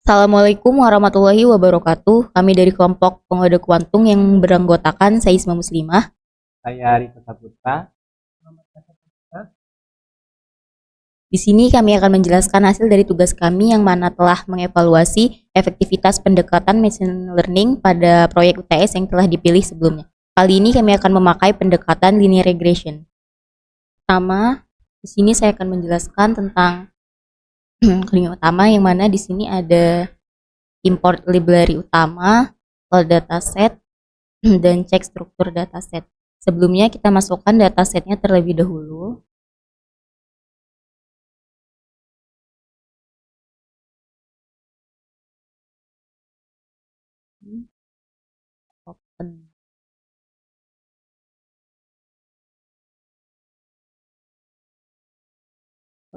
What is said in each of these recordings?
Assalamualaikum warahmatullahi wabarakatuh. Kami dari kelompok pengode kuantum yang beranggotakan Saisma Muslimah. Saya Riko Saputra. Di sini kami akan menjelaskan hasil dari tugas kami yang mana telah mengevaluasi efektivitas pendekatan machine learning pada proyek UTS yang telah dipilih sebelumnya. Kali ini kami akan memakai pendekatan linear regression. Pertama, di sini saya akan menjelaskan tentang kalimat utama yang mana di sini ada import library utama, load dataset, dan cek struktur dataset. Sebelumnya kita masukkan datasetnya terlebih dahulu. Open.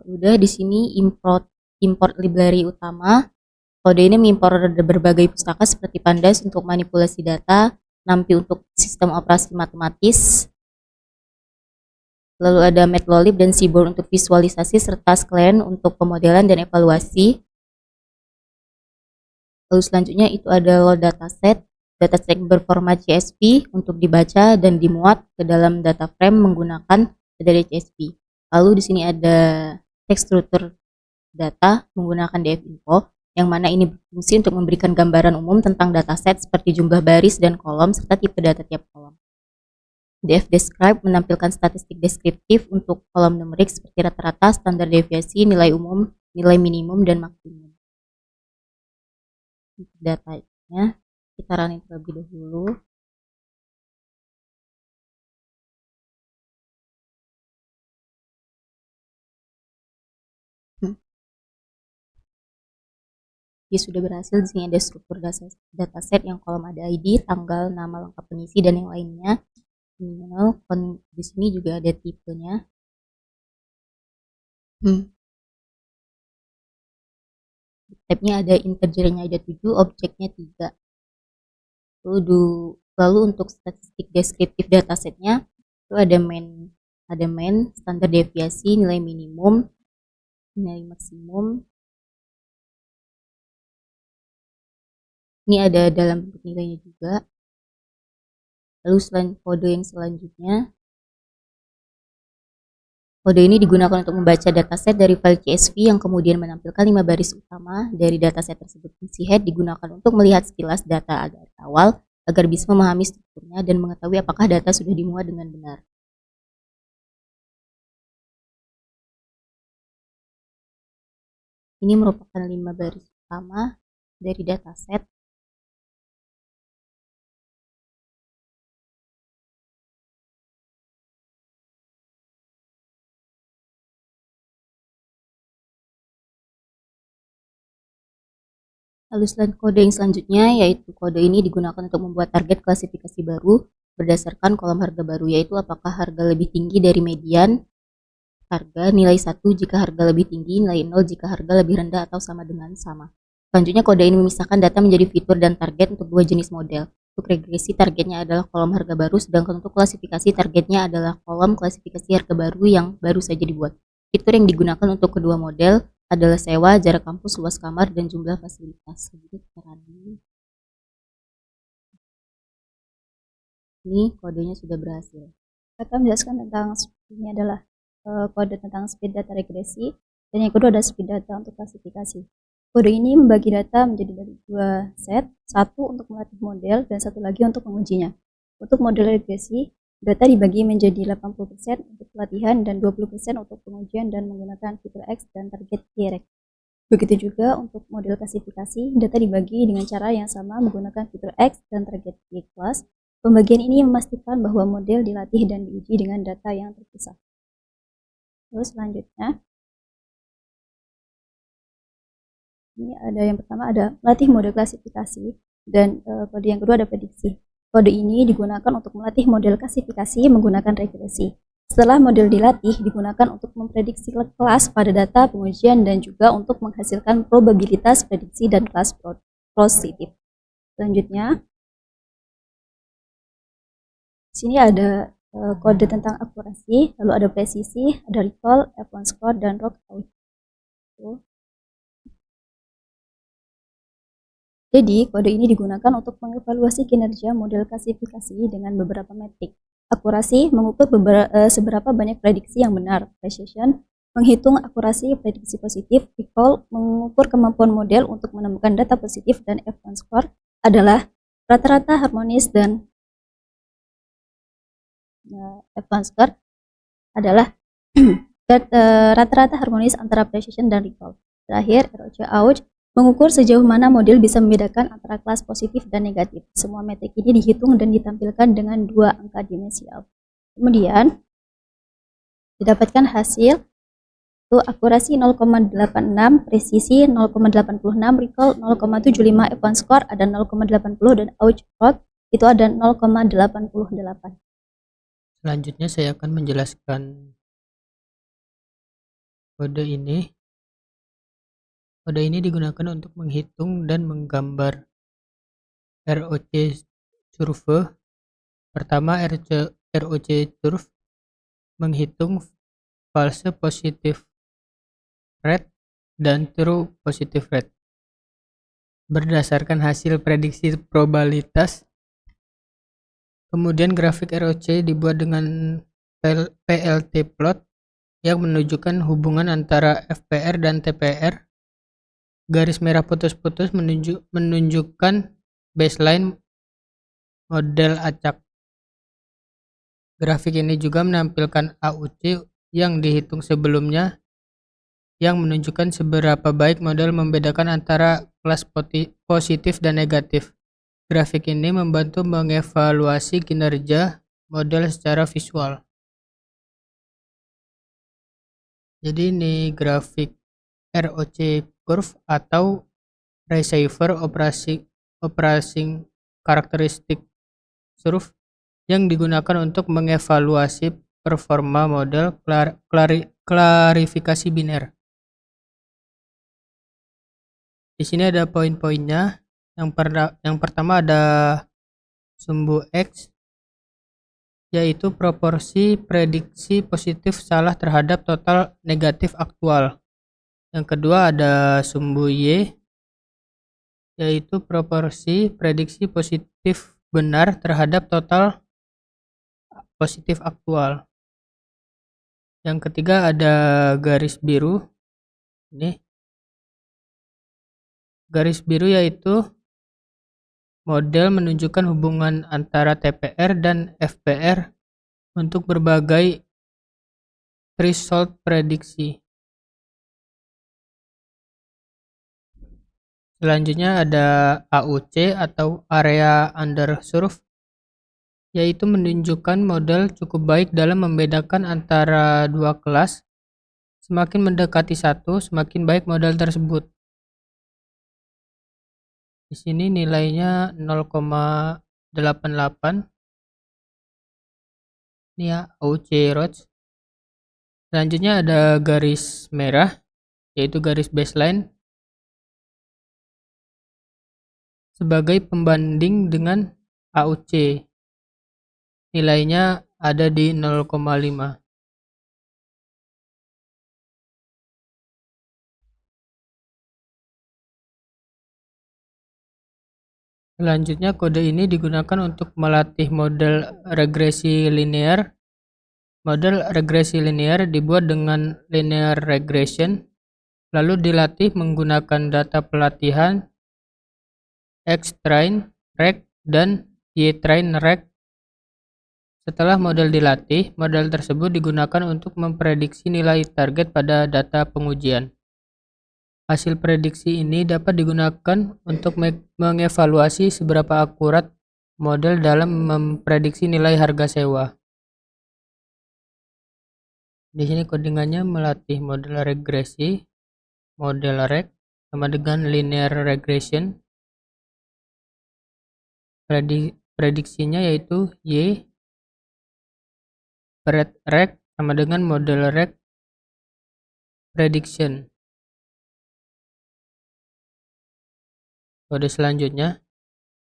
Udah di sini import library utama. Kode ini mengimpor berbagai pustaka seperti Pandas untuk manipulasi data, NumPy untuk sistem operasi matematis, lalu ada Matplotlib dan Seaborn untuk visualisasi serta Sklearn untuk pemodelan dan evaluasi. Lalu selanjutnya itu ada load dataset berformat CSV untuk dibaca dan dimuat ke dalam data frame menggunakan metode CSV. Lalu di sini ada text struktur data menggunakan dfinfo, yang mana ini berfungsi untuk memberikan gambaran umum tentang dataset seperti jumlah baris dan kolom serta tipe data tiap kolom. dfdescribe menampilkan statistik deskriptif untuk kolom numerik seperti rata-rata, standar deviasi, nilai umum, nilai minimum, dan maksimum. Datanya kita running terlebih dahulu. Dia sudah berhasil. Di sini ada struktur dataset yang kolom ada ID, tanggal, nama lengkap pengisi, dan yang lainnya. Di sini juga ada tipenya. Type-nya ada integernya ada 7, objeknya 3. Lalu untuk statistik deskriptif datasetnya itu ada main, standar deviasi, nilai minimum, nilai maksimum. Ini ada dalam bentuk nilainya juga. Lalu selain kode yang selanjutnya, kode ini digunakan untuk membaca dataset dari file CSV yang kemudian menampilkan 5 baris utama dari dataset tersebut. Fungsi head digunakan untuk melihat sekilas data dari awal agar bisa memahami strukturnya dan mengetahui apakah data sudah dimuat dengan benar. Ini merupakan 5 baris utama dari dataset. Lalu selain kode yang selanjutnya, yaitu kode ini digunakan untuk membuat target klasifikasi baru berdasarkan kolom harga baru, yaitu apakah harga lebih tinggi dari median harga, nilai 1 jika harga lebih tinggi, nilai 0 jika harga lebih rendah atau sama dengan sama. Selanjutnya kode ini memisahkan data menjadi fitur dan target untuk dua jenis model. Untuk regresi targetnya adalah kolom harga baru, sedangkan untuk klasifikasi targetnya adalah kolom klasifikasi harga baru yang baru saja dibuat. Fitur yang digunakan untuk kedua model adalah sewa, jarak kampus, luas kamar, dan jumlah fasilitas. Ini kodenya sudah berhasil. Kita menjelaskan tentang ini adalah kode tentang speed data regresi, dan yang kedua ada speed data untuk klasifikasi. Kode ini membagi data menjadi dari dua set, satu untuk melatih model dan satu lagi untuk mengujinya. Untuk model regresi, data dibagi menjadi 80% untuk pelatihan dan 20% untuk pengujian dan menggunakan fitur X dan target T-Rec. Begitu juga untuk model klasifikasi, data dibagi dengan cara yang sama menggunakan fitur X dan target T-Class. Pembagian ini memastikan bahwa model dilatih dan diuji dengan data yang terpisah. Terus selanjutnya, ini ada yang pertama ada melatih model klasifikasi, dan kode yang kedua ada prediksi. Kode ini digunakan untuk melatih model klasifikasi menggunakan regresi. Setelah model dilatih, digunakan untuk memprediksi kelas pada data pengujian dan juga untuk menghasilkan probabilitas prediksi dan kelas positif. Selanjutnya, di sini ada kode tentang akurasi, lalu ada presisi, ada recall, F1 score, dan rock out. Jadi, kode ini digunakan untuk mengevaluasi kinerja model klasifikasi dengan beberapa metrik. Akurasi mengukur seberapa banyak prediksi yang benar. Precision menghitung akurasi prediksi positif. Recall mengukur kemampuan model untuk menemukan data positif. Dan F1 score adalah rata-rata harmonis dan F1 score adalah rata-rata harmonis antara precision dan recall. Terakhir, ROC-Ouch mengukur sejauh mana model bisa membedakan antara kelas positif dan negatif. Semua metrik ini dihitung dan ditampilkan dengan 2 angka dimensional. Kemudian, didapatkan hasil itu akurasi 0,86, presisi 0,86, recall 0,75, F1 score ada 0,80 dan ouch score itu ada 0,88. Selanjutnya saya akan menjelaskan kode ini. Kode ini digunakan untuk menghitung dan menggambar ROC curve. Pertama, ROC curve menghitung false positive rate dan true positive rate berdasarkan hasil prediksi probabilitas. Kemudian grafik ROC dibuat dengan PLT plot yang menunjukkan hubungan antara FPR dan TPR. Garis merah putus-putus menunjukkan baseline model acak. Grafik ini juga menampilkan AUC yang dihitung sebelumnya yang menunjukkan seberapa baik model membedakan antara kelas positif dan negatif. Grafik ini membantu mengevaluasi kinerja model secara visual. Jadi ini grafik ROC curve atau receiver operating characteristic curve yang digunakan untuk mengevaluasi performa model klarifikasi biner. Di sini ada poin-poinnya. Yang pertama ada sumbu X, yaitu proporsi prediksi positif salah terhadap total negatif aktual. Yang kedua ada sumbu Y, yaitu proporsi prediksi positif benar terhadap total positif aktual. Yang ketiga ada garis biru. Ini garis biru yaitu model menunjukkan hubungan antara TPR dan FPR untuk berbagai threshold prediksi. Selanjutnya ada AUC atau area under curve, yaitu menunjukkan model cukup baik dalam membedakan antara dua kelas. Semakin mendekati satu, semakin baik model tersebut. Di sini nilainya 0,88. Ini ya AUC ROC. Selanjutnya ada garis merah, yaitu garis baseline sebagai pembanding dengan AUC. Nilainya ada di 0,5. Selanjutnya kode ini digunakan untuk melatih model regresi linear. Model regresi linear dibuat dengan linear regression, lalu dilatih menggunakan data pelatihan X-train reg dan Y-train reg. Setelah model dilatih, model tersebut digunakan untuk memprediksi nilai target pada data pengujian. Hasil prediksi ini dapat digunakan untuk mengevaluasi seberapa akurat model dalam memprediksi nilai harga sewa. Di sini codingannya melatih model regresi, model reg sama dengan linear regression. Prediksinya yaitu Y reg sama dengan model reg prediction. Kode selanjutnya,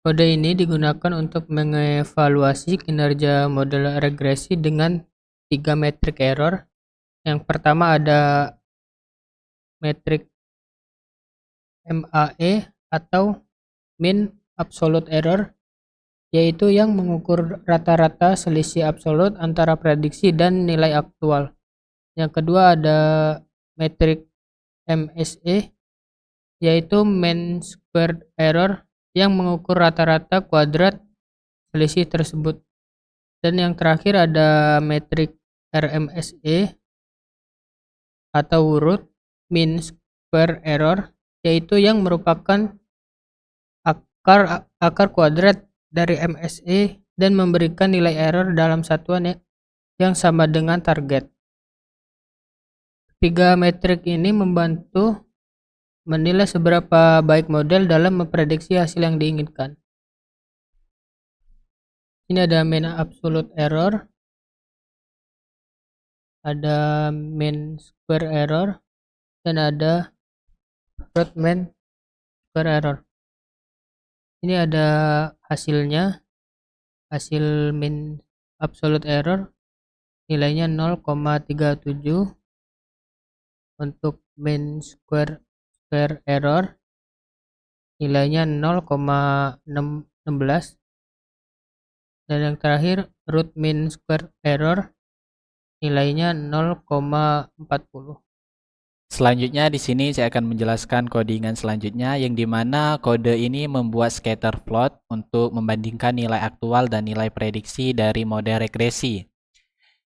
kode ini digunakan untuk mengevaluasi kinerja model regresi dengan 3 metrik error. Yang pertama ada metrik MAE atau mean absolute error, yaitu yang mengukur rata-rata selisih absolut antara prediksi dan nilai aktual. Yang kedua ada metrik MSE, yaitu mean squared error, yang mengukur rata-rata kuadrat selisih tersebut. Dan yang terakhir ada metrik RMSE atau root mean square error, yaitu yang merupakan akar kuadrat dari MSE dan memberikan nilai error dalam satuan yang sama dengan target. Tiga metrik ini membantu menilai seberapa baik model dalam memprediksi hasil yang diinginkan. Ini ada mean absolute error, ada mean square error, dan ada root mean square error. Ini ada hasilnya. Hasil mean absolute error nilainya 0,37. Untuk mean square error nilainya 0,16. Dan yang terakhir root mean square error nilainya 0,40. Selanjutnya di sini saya akan menjelaskan codingan selanjutnya, yang dimana kode ini membuat scatter plot untuk membandingkan nilai aktual dan nilai prediksi dari model regresi.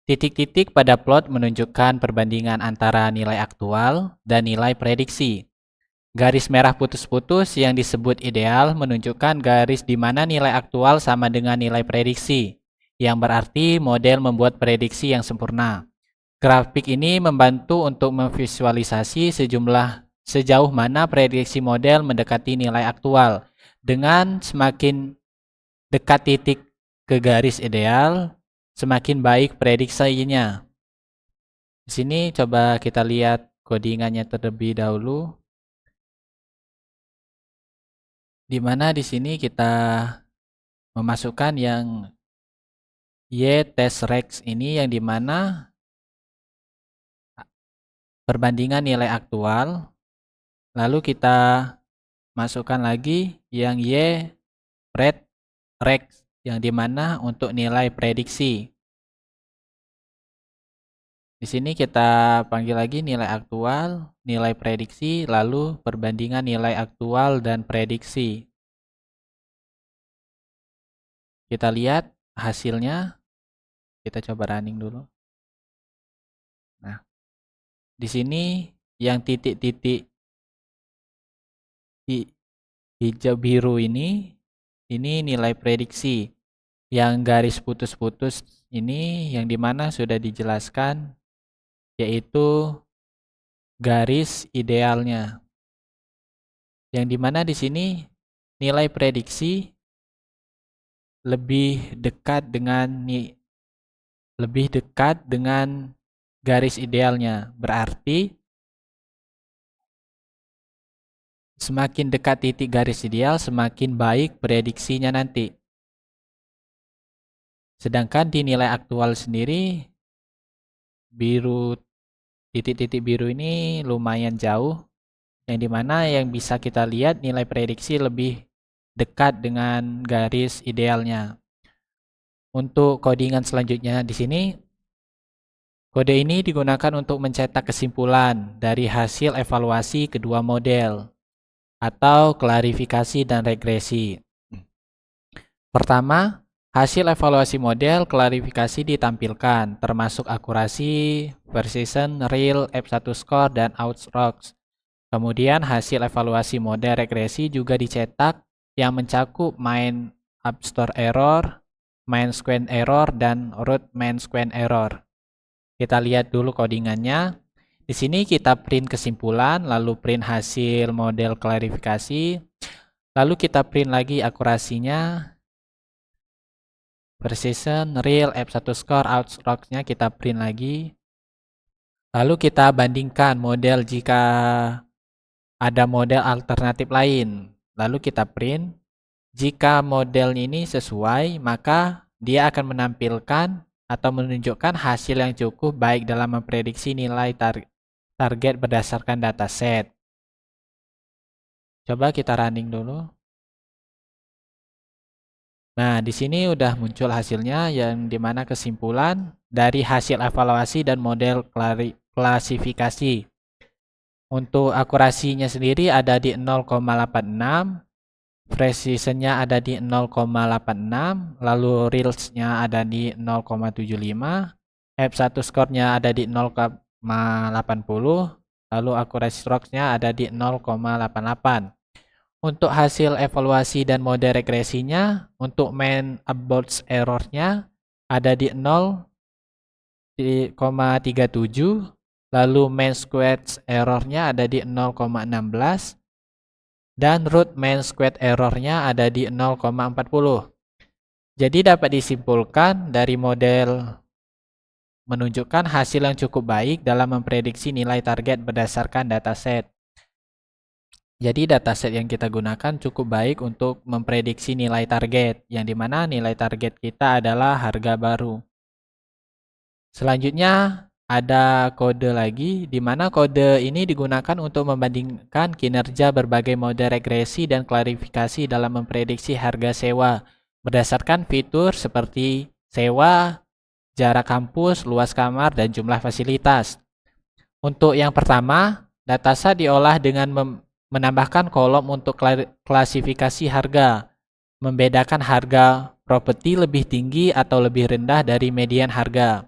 Titik-titik pada plot menunjukkan perbandingan antara nilai aktual dan nilai prediksi. Garis merah putus-putus yang disebut ideal menunjukkan garis di mana nilai aktual sama dengan nilai prediksi, yang berarti model membuat prediksi yang sempurna. Grafik ini membantu untuk memvisualisasi sejauh mana prediksi model mendekati nilai aktual. Dengan semakin dekat titik ke garis ideal, semakin baik prediksinya. Di sini coba kita lihat codingannya terlebih dahulu. Di mana di sini kita memasukkan yang Y test rex ini, yang dimana perbandingan nilai aktual, lalu kita masukkan lagi yang Y red rex, yang dimana untuk nilai prediksi. Di sini kita panggil lagi nilai aktual, nilai prediksi, lalu perbandingan nilai aktual dan prediksi. Kita lihat hasilnya. Kita coba running dulu. Nah, di sini yang titik-titik hijau biru ini nilai prediksi. Yang garis putus-putus ini yang dimana sudah dijelaskan, yaitu garis idealnya. Yang dimana di sini nilai prediksi lebih dekat dengan garis idealnya. Berarti semakin dekat titik garis ideal, semakin baik prediksinya nanti. Sedangkan di nilai aktual sendiri, titik-titik biru ini lumayan jauh, yang dimana yang bisa kita lihat nilai prediksi lebih dekat dengan garis idealnya. Untuk codingan selanjutnya di sini, kode ini digunakan untuk mencetak kesimpulan dari hasil evaluasi kedua model atau klarifikasi dan regresi. Pertama, hasil evaluasi model klarifikasi ditampilkan, termasuk akurasi, precision, real, F1 score, dan outrox. Kemudian hasil evaluasi model regresi juga dicetak, yang mencakup mean absolute error, mean square error, dan root mean square error. Kita lihat dulu codingannya. Di sini kita print kesimpulan, lalu print hasil model klarifikasi, lalu kita print lagi akurasinya, precision, real, F1 score, outrox-nya kita print lagi. Lalu kita bandingkan model jika ada model alternatif lain. Lalu kita print. Jika model ini sesuai, maka dia akan menampilkan atau menunjukkan hasil yang cukup baik dalam memprediksi nilai target berdasarkan dataset. Coba kita running dulu. Nah, di sini udah muncul hasilnya yang dimana kesimpulan dari hasil evaluasi dan model klasifikasi. Untuk akurasinya sendiri ada di 0,86, precisionnya ada di 0,86, lalu REALS-nya ada di 0,75, F1 score-nya ada di 0,80, lalu accuracy stroke-nya ada di 0,88. Untuk hasil evaluasi dan mode regresinya, untuk mean aborts error-nya ada di 0,37, lalu mean squared error-nya ada di 0,16, dan root mean squared error-nya ada di 0,40. Jadi dapat disimpulkan dari model menunjukkan hasil yang cukup baik dalam memprediksi nilai target berdasarkan dataset. Jadi dataset yang kita gunakan cukup baik untuk memprediksi nilai target, yang dimana nilai target kita adalah harga baru. Selanjutnya ada kode lagi, di mana kode ini digunakan untuk membandingkan kinerja berbagai mode regresi dan klarifikasi dalam memprediksi harga sewa berdasarkan fitur seperti sewa, jarak kampus, luas kamar, dan jumlah fasilitas. Untuk yang pertama, dataset diolah dengan menambahkan kolom untuk klasifikasi harga, membedakan harga properti lebih tinggi atau lebih rendah dari median harga.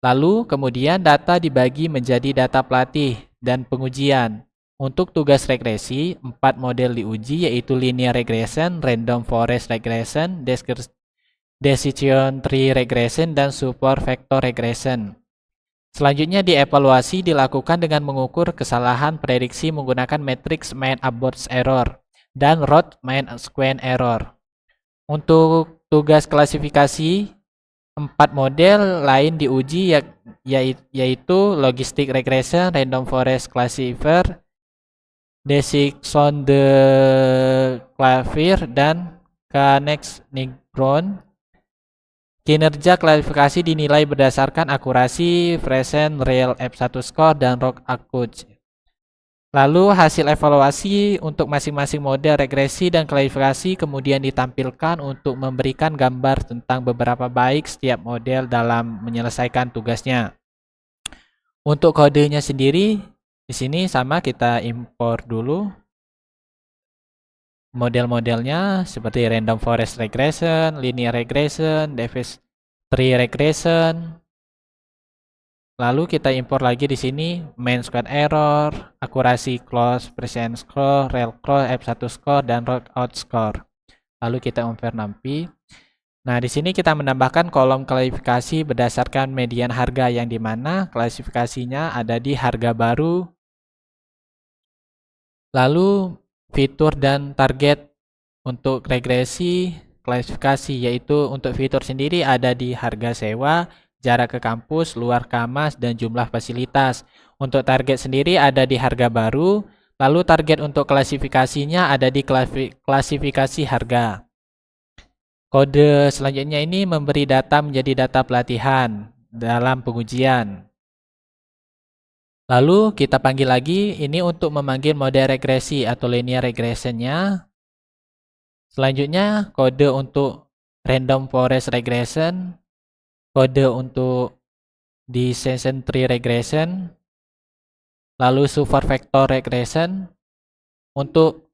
Lalu kemudian data dibagi menjadi data pelatih dan pengujian. Untuk tugas regresi, 4 model diuji yaitu linear regression, random forest regression, decision tree regression, dan support vector regression. Selanjutnya dievaluasi dilakukan dengan mengukur kesalahan prediksi menggunakan matriks mean aborts error dan root mean square error. Untuk tugas klasifikasi, 4 model lain diuji yaitu logistic regression, random forest classifier, decision de Clavier, dan Knex-Nigron. Kinerja klasifikasi dinilai berdasarkan akurasi, present, real, F1 score, dan rock accuracy. Lalu hasil evaluasi untuk masing-masing model regresi dan klasifikasi kemudian ditampilkan untuk memberikan gambar tentang beberapa baik setiap model dalam menyelesaikan tugasnya. Untuk kodenya sendiri, di sini sama kita impor dulu model-modelnya seperti random forest regression, linear regression, Davis tree regression. Lalu kita impor lagi di sini mean squared error, akurasi close, present score, real close, F1 score, dan out score. Lalu kita compare NumPy. Nah, di sini kita menambahkan kolom klasifikasi berdasarkan median harga yang dimana klasifikasinya ada di harga baru. Lalu fitur dan target untuk regresi klasifikasi, yaitu untuk fitur sendiri ada di harga sewa, jarak ke kampus, luar kamar, dan jumlah fasilitas. Untuk target sendiri ada di harga baru, lalu target untuk klasifikasinya ada di klasifikasi harga. Kode selanjutnya ini memberi data menjadi data pelatihan dalam pengujian. Lalu kita panggil lagi ini untuk memanggil mode regresi atau linear regressionnya. Selanjutnya kode untuk random forest regression, kode untuk decision tree regression, lalu super vector regression. Untuk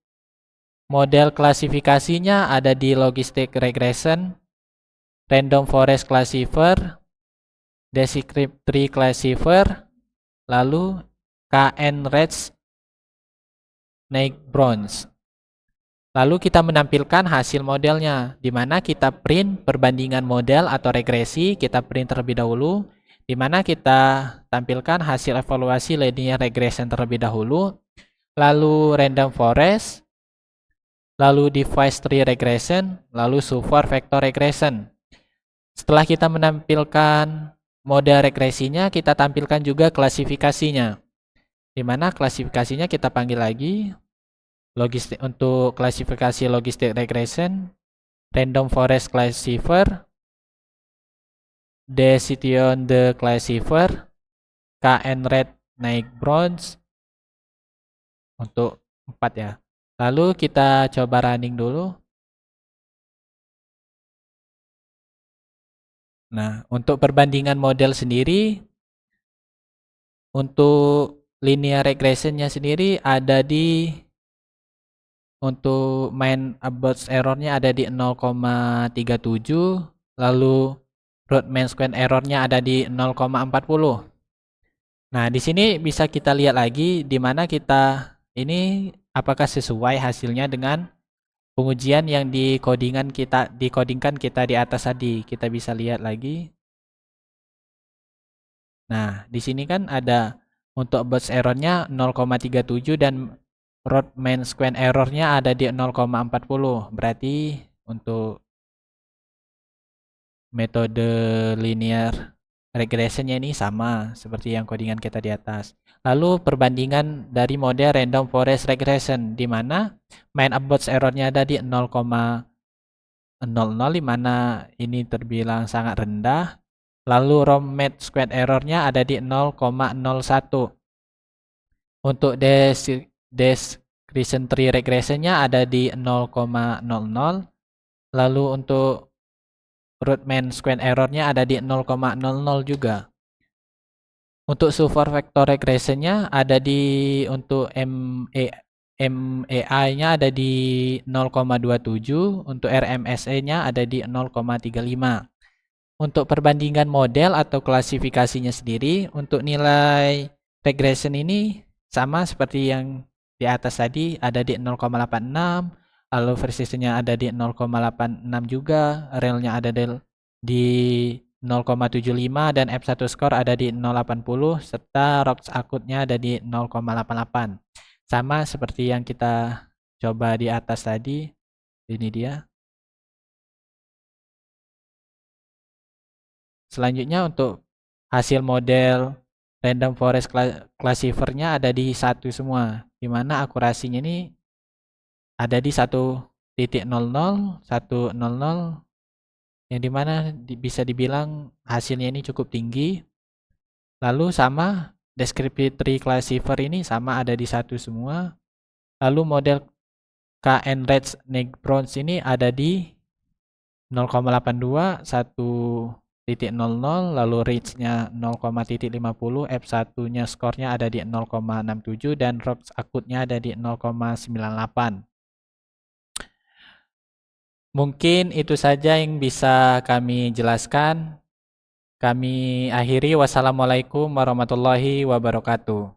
model klasifikasinya ada di logistic regression, random forest classifier, descriptive tree classifier, lalu Knex-Nigron. Lalu kita menampilkan hasil modelnya, di mana kita print perbandingan model atau regresi, kita print terlebih dahulu, di mana kita tampilkan hasil evaluasi linear regression terlebih dahulu, lalu random forest, lalu device tree regression, lalu super vector regression. Setelah kita menampilkan model regresinya, kita tampilkan juga klasifikasinya, di mana klasifikasinya kita panggil lagi. Logistik untuk klasifikasi logistic regression, random forest classifier, decision de classifier, Knex-Nigron untuk 4 ya. Lalu kita coba running dulu. Nah, untuk perbandingan model sendiri, untuk linear regressionnya sendiri ada di, untuk mean average errornya ada di 0,37, lalu root mean square errornya ada di 0,40. Nah, di sini bisa kita lihat lagi di mana kita ini apakah sesuai hasilnya dengan pengujian yang dikodingkan kita di atas tadi. Kita bisa lihat lagi. Nah, di sini kan ada untuk average errornya 0,37 dan root mean square errornya ada di 0,40. Berarti untuk metode linear regressionnya ini sama seperti yang codingan kita di atas. Lalu perbandingan dari model random forest regression di mana mean average errornya ada di 0,00 di mana ini terbilang sangat rendah. Lalu root mean square errornya ada di 0,01. Untuk description tree regressionnya ada di 0,00. Lalu untuk root mean square errornya ada di 0,00 juga. Untuk super vector regressionnya ada di, untuk MEI-nya ada di 0,27, untuk RMSE-nya ada di 0,35. Untuk perbandingan model atau klasifikasinya sendiri, untuk nilai regression ini sama seperti yang di atas tadi, ada di 0,86, lalu versinya ada di 0,86 juga, relnya ada di 0,75 dan F1 score ada di 0,80 serta ROX akutnya ada di 0,88. Sama seperti yang kita coba di atas tadi. Ini dia. Selanjutnya untuk hasil model random forest classifier-nya ada di 1 semua, dimana akurasinya ini ada di 1.00, 1.00, yang dimana bisa dibilang hasilnya ini cukup tinggi. Lalu sama descriptive tree classifier ini sama ada di 1 semua. Lalu model KN-RAGE Negrons ini ada di 0,82, 1.00, lalu range-nya 0,50, F1-nya skornya ada di 0,67 dan ROX akutnya ada di 0,98. Mungkin itu saja yang bisa kami jelaskan. Kami akhiri. Wassalamualaikum warahmatullahi wabarakatuh.